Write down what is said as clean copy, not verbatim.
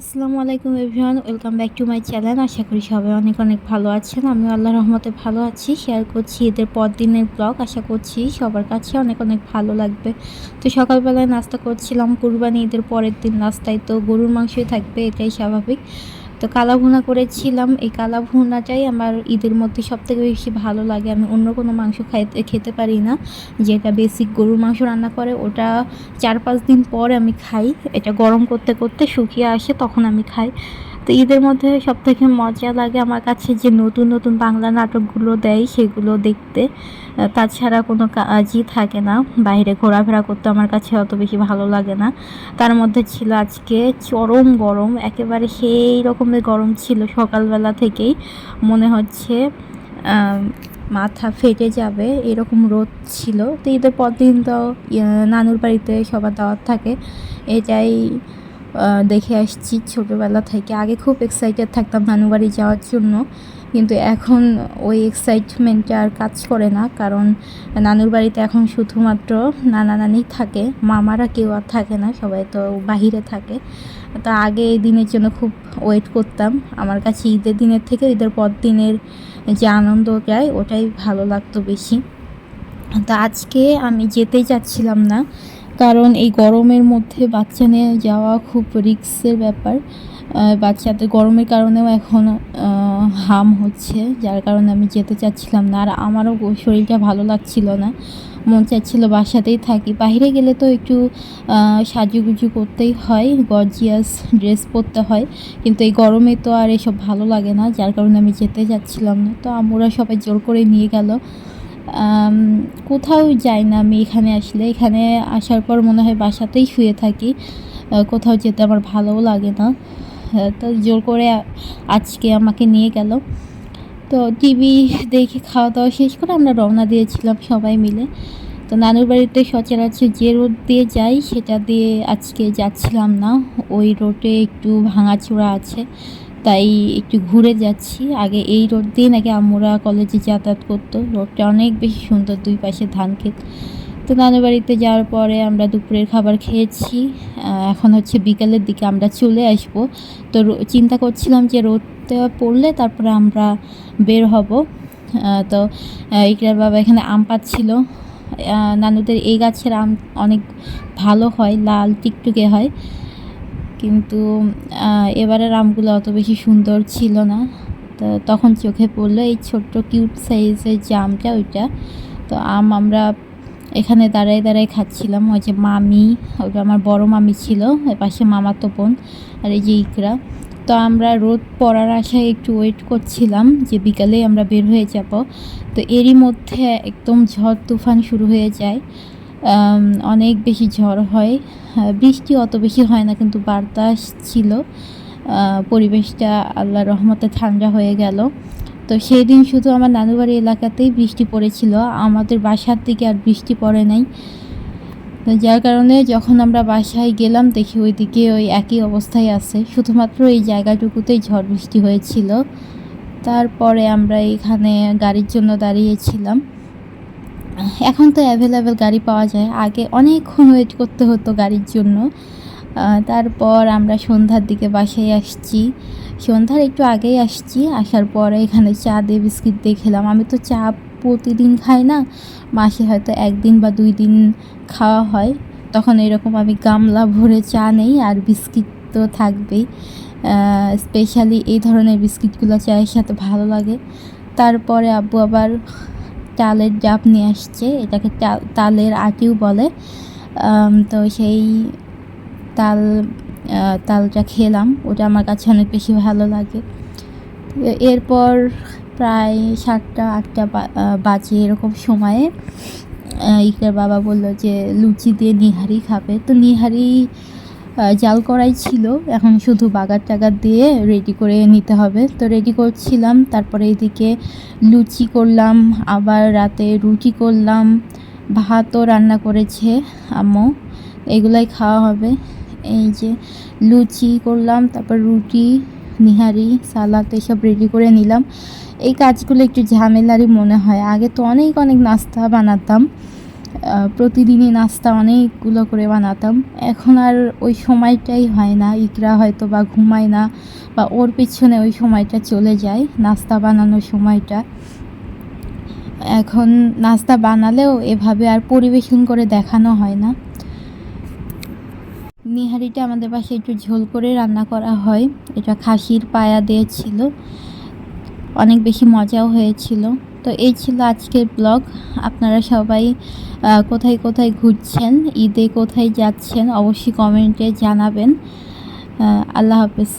আসসালামু আলাইকুম everyone, welcome back to my channel. আশা করি সবাই অনেক অনেক ভালো আছেন। আমি আল্লাহর রহমতে ভালো আছি। শেয়ার করছি ঈদের পর দিনের ব্লগ। আশা করছি সবার কাছে অনেক অনেক ভালো লাগবে। তো সকালবেলায় নাস্তা করছিলাম, কুরবানি ঈদের পরের দিন নাস্তায় তো গরুর মাংসই থাকবে, এটাই স্বাভাবিক। তো কালা ভুনা করেছিলাম। এই কালা ভুনাটাই আমার ঈদের মধ্যে সবথেকে বেশি ভালো লাগে। আমি অন্য কোনো মাংস খেতে পারি না। যেটা বেসিক গরুর মাংস রান্না করে ওটা 4-5 দিন পর আমি খাই। এটা গরম করতে করতে শুকিয়ে আসে, তখন আমি খাই। তো ঈদের মধ্যে সবথেকে মজা লাগে আমার কাছে যে নতুন নতুন বাংলা নাটকগুলো দেয় সেগুলো দেখতে। তাছাড়া কোনো কাজই থাকে না, বাইরে ঘোরাফেরা করতে আমার কাছে অত বেশি ভালো লাগে না। তার মধ্যে ছিল আজকে চরম গরম, একেবারে সেই রকমের গরম ছিল। সকালবেলা থেকেই মনে হচ্ছে মাথা ফেটে যাবে এরকম রোদ ছিল। তো ঈদের পর দিন তো নানুর বাড়িতে সবার দাওয়াত থাকে, এটাই দেখে আসছি ছোটোবেলা থেকে। আগে খুব এক্সাইটেড থাকতাম নানুর বাড়ি যাওয়ার জন্য, কিন্তু এখন ওই এক্সাইটমেন্টটা আর কাজ করে না, কারণ নানুর বাড়িতে এখন শুধুমাত্র নানা নানি থাকে, মামারা কেউ আর থাকে না, সবাই তো বাহিরে থাকে। তো আগে এই দিনের জন্য খুব ওয়েট করতাম। আমার কাছে ঈদের দিনের থেকে ঈদের পর দিনের যে আনন্দ যায় ওটাই ভালো লাগতো বেশি। তো আজকে আমি যেতেই চাচ্ছিলাম না, কারণ এই গরমের মধ্যে বাচ্চা নিয়ে যাওয়া খুব রিস্কের ব্যাপার। বাচ্চাদের গরমের কারণেও এখন হাম হচ্ছে, যার কারণে আমি যেতে চাচ্ছিলাম না। আর আমারও শরীরটা ভালো লাগছিল না, মন চাচ্ছিল বাসাতেই থাকি। বাইরে গেলে তো একটু সাজুগুজু করতেই হয়, গর্জিয়াস ড্রেস পরতে হয়, কিন্তু এই গরমে তো আর এসব ভালো লাগে না, যার কারণে আমি যেতে চাচ্ছিলাম না। তো আমরা সবাই জোর করে নিয়ে গেল। কোথাও যাই না আমি এখানে আসার পর মনে হয় বাসাতেই শুয়ে থাকি, কোথাও যেতে আমার ভালোও লাগে না। তো জোর করে আজকে আমাকে নিয়ে গেল। তো টিভি দেখে খাওয়া দাওয়া শেষ করে আমরা রওনা দিয়েছিলাম সবাই মিলে। তো নানুর বাড়িতে সচরাচর যে রোড দিয়ে যাই সেটা দিয়ে আজকে যাচ্ছিলাম না, ওই রোডে একটু ভাঙাচোরা আছে, তাই একটু ঘুরে যাচ্ছি। আগে এই রোড দিয়ে নাকি আমরা কলেজে যাতায়াত করতো, রোডটা অনেক বেশি সুন্দর, দুই পাশে ধান ক্ষেত। তো নানুর বাড়িতে যাওয়ার পরে আমরা দুপুরের খাবার খেয়েছি। এখন হচ্ছে বিকালের দিকে আমরা চলে আসব। তো চিন্তা করছিলাম যে রোদটা পড়লে তারপরে আমরা বের হব। তো ইকরার বাবা এখানে আম পাচ্ছিল। নানুদের এই গাছের আম অনেক ভালো হয়, লাল টিকটুকে হয়, কিন্তু এবারের আমগুলো অত বেশি সুন্দর ছিল না। তো তখন চোখে পড়লো এই ছোট্ট কিউট সাইজের যে আমটা, ওইটা। তো আমরা এখানে দাঁড়ায় দাঁড়ায় খাচ্ছিলাম। ওই যে মামি, ওটা আমার বড় মামি ছিল, এর পাশে মামাতো বোন, আর এই যে ইকরা। তো আমরা রোদ পড়ার আশায় একটু ওয়েট করছিলাম যে বিকালেই আমরা বের হয়ে যাব। তো এরই মধ্যে একদম ঝড় তুফান শুরু হয়ে যায়, অনেক বেশি ঝড় হয়। বৃষ্টি অত বেশি হয় না, কিন্তু বাতাস ছিল। পরিবেশটা আল্লাহর রহমতে ঠান্ডা হয়ে গেল। তো সেই দিন শুধু আমার নানুবাড়ি এলাকাতেই বৃষ্টি পড়েছিল, আমাদের বাসার দিকে আর বৃষ্টি পড়ে নাই। তো যার কারণে যখন আমরা বাসায় গেলাম দেখি ওইদিকে ওই একই অবস্থায় আছে, শুধুমাত্র এই জায়গাটুকুতেই ঝড় বৃষ্টি হয়েছিল। তারপরে আমরা এখানে গাড়ির জন্য দাঁড়িয়েছিলাম। এখন তো অ্যাভেলেবেল গাড়ি পাওয়া যায়, আগে অনেকক্ষণ ওয়েট করতে হতো গাড়ির জন্য। তারপর আমরা সন্ধ্যার দিকে বাসায় আসছি, সন্ধ্যার একটু আগেই আসছি। আসার পরে এখানে চা দিয়ে বিস্কিট দিয়ে খেলাম। আমি তো চা প্রতিদিন খাই না, মাসে হয়তো 1 দিন বা 2 দিন খাওয়া হয়, তখন এরকম আমি গামলা ভরে চা নেই, আর বিস্কিট তো থাকবেই। স্পেশালি এই ধরনের বিস্কিটগুলো চায়ের সাথে ভালো লাগে। তারপরে আব্বু আবার তালের ডাব নিয়ে আসছে, এটাকে তালের আটিও বলে। তো সেই তাল তালটা খেলাম, ওটা আমার কাছে অনেক বেশি ভালো লাগে। এরপর প্রায় 7টা-8টা বাজে এরকম সময়ে ইকরার বাবা বলল যে লুচি দিয়ে নিহারি খাবে। তো নিহারি জাল করাই ছিল, এখন শুধু বাগার টাগার দিয়ে রেডি করে নিতে হবে। তো রেডি করছিলাম, তারপরে এদিকে লুচি করলাম, আবার রাতে রুটি করলাম, ভাতও রান্না করেছে আম্মু, এগুলাই খাওয়া হবে। এই যে লুচি করলাম, তারপর রুটি, নিহারি, সালাদ এসব রেডি করে নিলাম। এই কাজগুলো একটু ঝামেলারই মনে হয়, আগে তো অনেক অনেক নাস্তা বানাতাম, প্রতিদিনই নাস্তা অনেকগুলো করে বানাতাম। এখন আর ওই সময়টাই হয় না, ইকরা হয়তো বা ঘুমায় না বা ওর পিছনে ওই সময়টা চলে যায়, নাস্তা বানানোর সময়টা। এখন নাস্তা বানালেও এভাবে আর পরিবেশন করে দেখানো হয় না। নিহারিটা আমাদের বাসায় একটু ঝোল করে রান্না করা হয়, এটা খাসির পায়া দিয়ে ছিল, অনেক বেশি মজাও হয়েছিল। তো এই ছিল আজকের ব্লগ। আপনারা সবাই কোথায় কোথায় ঘুরছেন, ঈদে কোথায় যাচ্ছেন অবশ্যই কমেন্টে জানাবেন। আল্লাহ হাফেজ।